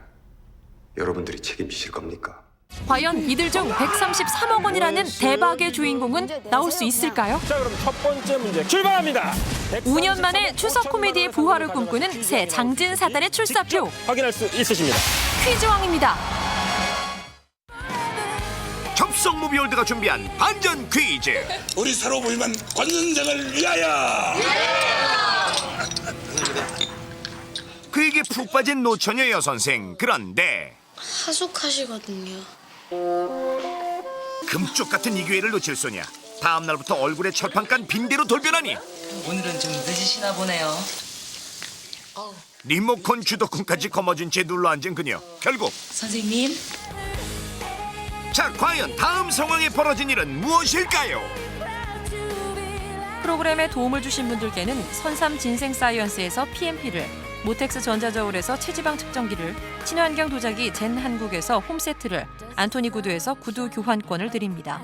여러분들이 책임지실 겁니까? 과연 이들 중 133억 원이라는 대박의 주인공은 나올 수 있을까요? 자, 그럼 첫 번째 문제 출발합니다. 5년 만에 추석 코미디의 부활을 꿈꾸는 새 장진 사단의 출사표. 확인할 수 있으십니다. 퀴즈왕입니다. 접속 무비월드가 준비한 반전 퀴즈. 우리 서로 불만 관전장을 위하여. 그에게 푹 빠진 노처녀 여선생. 그런데 하숙하시거든요. 금쪽 같은 이 기회를 놓칠 소냐. 다음 날부터 얼굴에 철판 깐 빈대로 돌변하니 오늘은 좀 늦으시나 보네요. 리모컨 주도권까지 거머쥔 채 눌러앉은 그녀. 결국 선생님. 자, 과연 다음 상황에 벌어진 일은 무엇일까요? 프로그램에 도움을 주신 분들께는 선삼 진생 사이언스에서 PMP를, 모텍스 전자저울에서 체지방 측정기를, 친환경 도자기 젠 한국에서 홈세트를, 안토니 구두에서 구두 교환권을 드립니다.